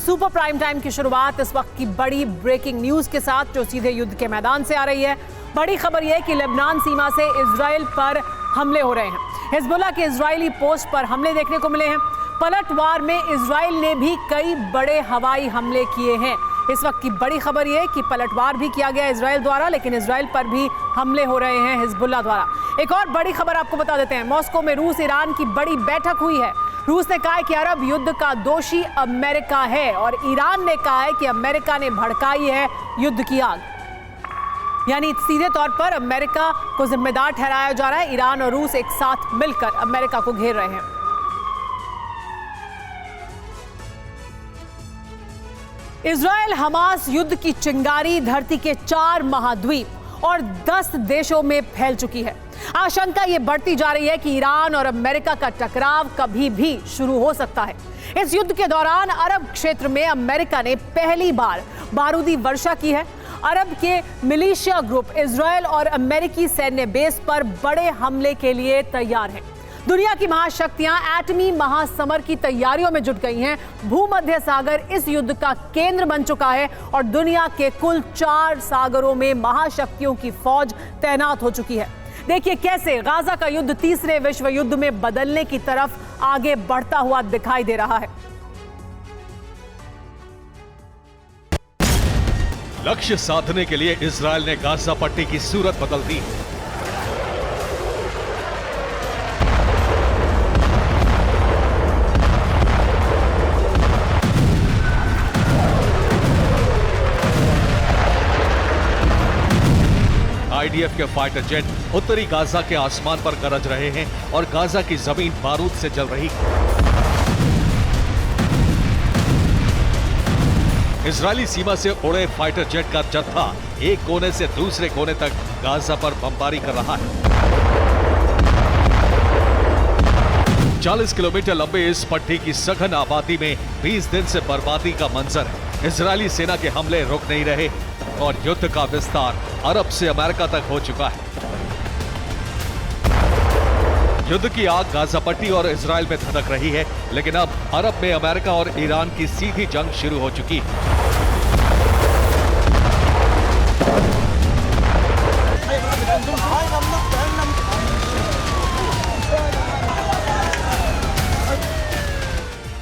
Super prime time की शुरुआत इस वक्त की बड़ी ब्रेकिंग न्यूज के साथ, जो सीधे युद्ध के मैदान से आ रही है। बड़ी खबर यह कि लेबनान सीमा से इजराइल पर हमले हो रहे हैं। हिजबुल्लाह के इजरायली पोस्ट पर हमले देखने को मिले हैं। पलटवार में इजराइल ने भी कई बड़े हवाई हमले किए हैं। इस वक्त की बड़ी खबर यह कि पलटवार भी किया गया इजराइल द्वारा, लेकिन इजराइल पर भी हमले हो रहे हैं हिजबुल्लाह द्वारा। एक और बड़ी खबर आपको बता देते हैं। मॉस्को में रूस ईरान की बड़ी बैठक हुई है। रूस ने कहा है कि अरब युद्ध का दोषी अमेरिका है और ईरान ने कहा है कि अमेरिका ने भड़काई है युद्ध की आग। यानी सीधे तौर पर अमेरिका को जिम्मेदार ठहराया जा रहा है। ईरान और रूस एक साथ मिलकर अमेरिका को घेर रहे हैं। इजराइल हमास युद्ध की चिंगारी धरती के 4 महाद्वीप और 10 देशों में फैल चुकी है। आशंका ये बढ़ती जा रही है कि ईरान और अमेरिका का टकराव कभी भी शुरू हो सकता है। इस युद्ध के दौरान अरब क्षेत्र में अमेरिका ने पहली बार बारूदी वर्षा की है। अरब के मिलिशिया ग्रुप इजराइल और अमेरिकी सैन्य बेस पर बड़े हमले के लिए तैयार हैं। दुनिया की महाशक्तियां एटमी महासमर की तैयारियों में जुट गई हैं। भूमध्य सागर इस युद्ध का केंद्र बन चुका है और दुनिया के कुल 4 सागरों में महाशक्तियों की फौज तैनात हो चुकी है। देखिए कैसे गाजा का युद्ध तीसरे विश्व युद्ध में बदलने की तरफ आगे बढ़ता हुआ दिखाई दे रहा है। लक्ष्य साधने के लिए इजराइल ने गाजा पट्टी की सूरत बदल दी। आईडीएफ के फाइटर जेट उत्तरी गाजा के आसमान पर गरज रहे हैं और गाजा की जमीन बारूद से जल रही है। इजरायली सीमा से उड़े फाइटर जेट का जत्था एक कोने से दूसरे कोने तक गाजा पर बमबारी कर रहा है। 40 किलोमीटर लंबे इस पट्टी की सघन आबादी में 20 दिन से बर्बादी का मंजर है। इजरायली सेना के हमले रुक नहीं रहे और युद्ध का विस्तार अरब से अमेरिका तक हो चुका है। युद्ध की आग गाजा पट्टी और इजराइल में धधक रही है, लेकिन अब अरब में अमेरिका और ईरान की सीधी जंग शुरू हो चुकी है।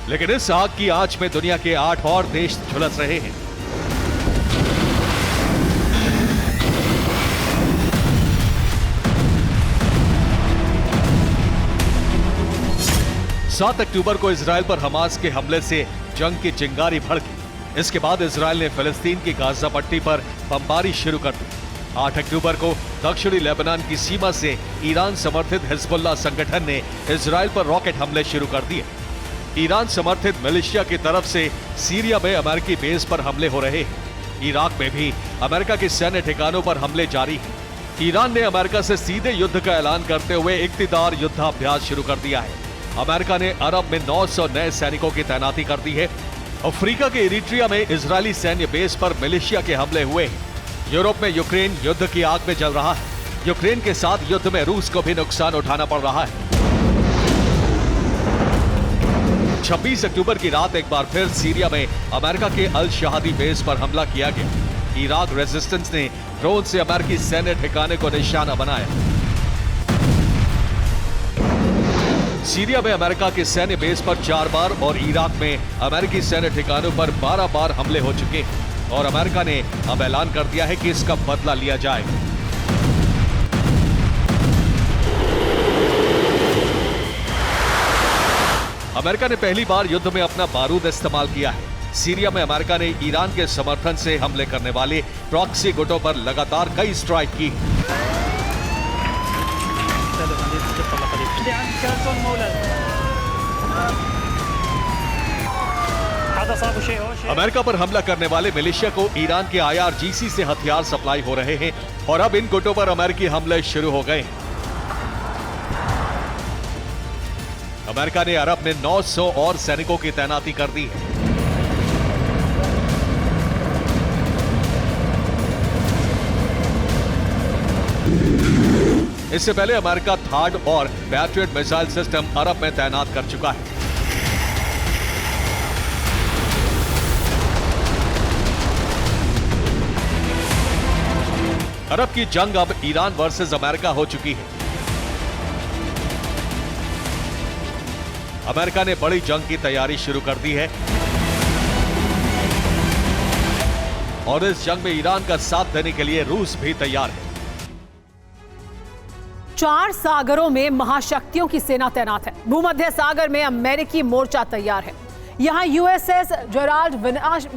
लेकिन इस आग की आंच में दुनिया के 8 और देश झुलस रहे हैं। 7 अक्टूबर को इजराइल पर हमास के हमले से जंग की चिंगारी भड़की। इसके बाद इजराइल ने फिलिस्तीन की गाजा पट्टी पर बमबारी शुरू कर दी। 8 अक्टूबर को दक्षिणी लेबनान की सीमा से ईरान समर्थित हिजबुल्लाह संगठन ने इजराइल पर रॉकेट हमले शुरू कर दिए। ईरान समर्थित मिलिशिया की तरफ से सीरिया में अमेरिकी बेस पर हमले हो रहे हैं। इराक में भी अमेरिका के सैन्य ठिकानों पर हमले जारी हैं। ईरान ने अमेरिका से सीधे युद्ध का ऐलान करते हुए इक्तिदार युद्धाभ्यास शुरू कर दिया है। अमेरिका ने अरब में 900 नए सैनिकों की तैनाती कर दी है। अफ्रीका के इरिट्रिया में इजरायली सैन्य बेस पर मिलिशिया के हमले हुए हैं। यूरोप में यूक्रेन युद्ध की आग में जल रहा है। यूक्रेन के साथ युद्ध में रूस को भी नुकसान उठाना पड़ रहा है। 26 अक्टूबर की रात एक बार फिर सीरिया में अमेरिका के अल शहादी बेस पर हमला किया गया। इराक रेजिस्टेंस ने ड्रोन से अमेरिकी सैन्य ठिकाने को निशाना बनाया। सीरिया में अमेरिका के सैन्य बेस पर 4 बार और इराक में अमेरिकी सैन्य ठिकानों पर 12 बार हमले हो चुके हैं और अमेरिका ने अब ऐलान कर दिया है कि इसका बदला लिया जाएगा। अमेरिका ने पहली बार युद्ध में अपना बारूद इस्तेमाल किया है। सीरिया में अमेरिका ने ईरान के समर्थन से हमले करने वाले प्रॉक्सी गुटों पर लगातार कई स्ट्राइक की। अमेरिका पर हमला करने वाले मिलिशिया को ईरान के IRGC से हथियार सप्लाई हो रहे हैं और अब इन गुटों पर अमेरिकी हमले शुरू हो गए हैं। अमेरिका ने अरब में 900 और सैनिकों की तैनाती कर दी है। इससे पहले अमेरिका थार्ड और पैट्रियट मिसाइल सिस्टम अरब में तैनात कर चुका है। अरब की जंग अब ईरान वर्सेस अमेरिका हो चुकी है। अमेरिका ने बड़ी जंग की तैयारी शुरू कर दी है और इस जंग में ईरान का साथ देने के लिए रूस भी तैयार है। 4 सागरों में महाशक्तियों की सेना तैनात है। भूमध्य सागर में अमेरिकी मोर्चा तैयार है। यहां यूएसएस जेराल्ड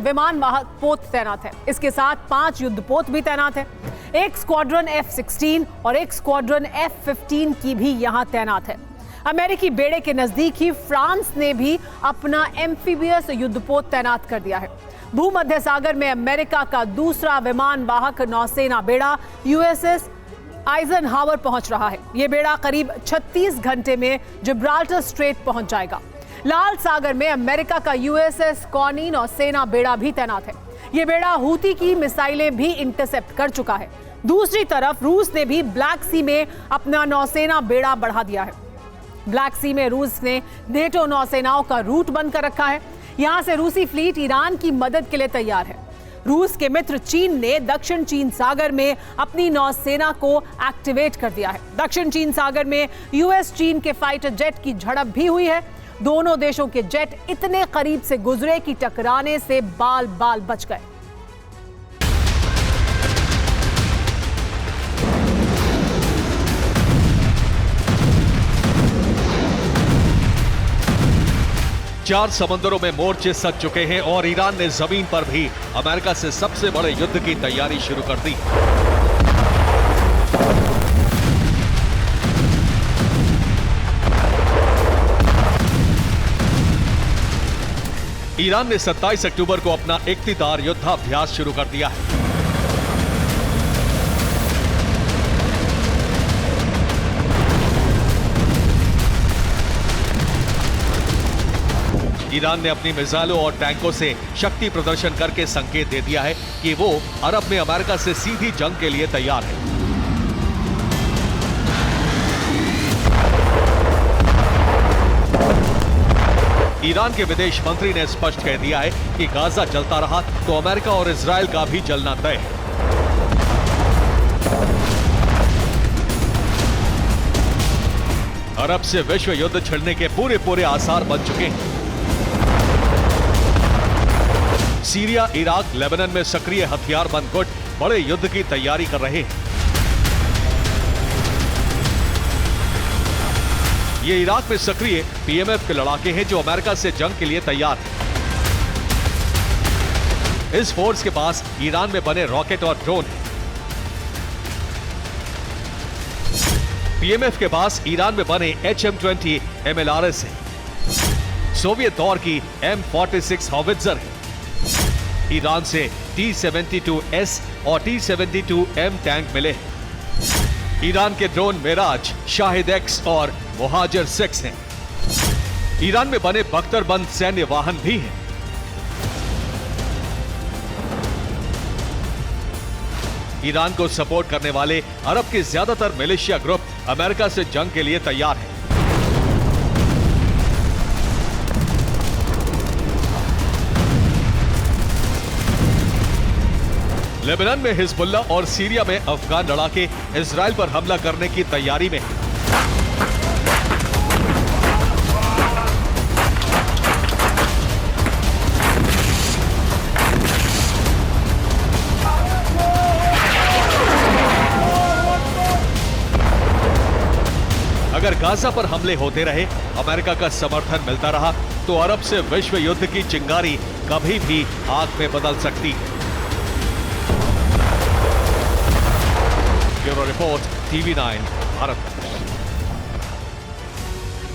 विमान पोत तैनात है। इसके साथ 5 युद्धपोत भी तैनात है। एक स्क्वाड्रन F-16 और एक स्क्वाड्रन F-15 की भी यहां तैनात है। अमेरिकी बेड़े के नजदीक ही फ्रांस ने भी अपना एम्फीबियस युद्धपोत तैनात कर दिया है। भूमध्य सागर में अमेरिका का दूसरा विमान वाहक नौसेना बेड़ा यूएसएस आइजनहावर पहुंच रहा है। यह बेड़ा करीब 36 घंटे में जिब्राल्टर स्ट्रेट पहुंच जाएगा। लाल सागर में अमेरिका का यूएसएस कॉनी नौसेना बेड़ा भी तैनात है। यह बेड़ा हूती की मिसाइलें भी इंटरसेप्ट कर चुका है। दूसरी तरफ रूस ने भी ब्लैक सी में अपना नौसेना बेड़ा बढ़ा दिया है। ब्लैक सी में रूस ने नेटो नौसेनाओं का रूट बंद कर रखा है। यहां से रूसी फ्लीट ईरान की मदद के लिए तैयार है। रूस के मित्र चीन ने दक्षिण चीन सागर में अपनी नौसेना को एक्टिवेट कर दिया है। दक्षिण चीन सागर में यूएस चीन के फाइटर जेट की झड़प भी हुई है। दोनों देशों के जेट इतने करीब से गुजरे कि टकराने से बाल बाल बच गए। चार समंदरों में मोर्चे सज चुके हैं और ईरान ने जमीन पर भी अमेरिका से सबसे बड़े युद्ध की तैयारी शुरू कर दी। ईरान ने 27 अक्टूबर को अपना इख्तितार युद्धाभ्यास शुरू कर दिया है। ईरान ने अपनी मिसाइलों और टैंकों से शक्ति प्रदर्शन करके संकेत दे दिया है कि वो अरब में अमेरिका से सीधी जंग के लिए तैयार है। ईरान के विदेश मंत्री ने स्पष्ट कह दिया है कि गाजा जलता रहा तो अमेरिका और इजराइल का भी जलना तय है। अरब से विश्व युद्ध छिड़ने के पूरे आसार बन चुके हैं। सीरिया, इराक, लेबनान में सक्रिय हथियारबंद गुट बड़े युद्ध की तैयारी कर रहे हैं। ये इराक में सक्रिय पीएमएफ के लड़ाके हैं जो अमेरिका से जंग के लिए तैयार हैं। इस फोर्स के पास ईरान में बने रॉकेट और ड्रोन हैं। पीएमएफ के पास ईरान में बने HM-20 MLRS है। सोवियत दौर की M46 हॉवित्जर है। ईरान से T-72S और T-72M टैंक मिले हैं। ईरान के ड्रोन मेराज, शाहिद X और मुहाजिर 6 हैं। ईरान में बने बख्तरबंद सैन्य वाहन भी हैं। ईरान को सपोर्ट करने वाले अरब के ज्यादातर मिलिशिया ग्रुप अमेरिका से जंग के लिए तैयार हैं। लेबनान में हिजबुल्लाह और सीरिया में अफगान लड़ाके इजराइल पर हमला करने की तैयारी में हैं। अगर गाजा पर हमले होते रहे, अमेरिका का समर्थन मिलता रहा, तो अरब से विश्व युद्ध की चिंगारी कभी भी आग में बदल सकती है। Bureau report, TV9 Bharat.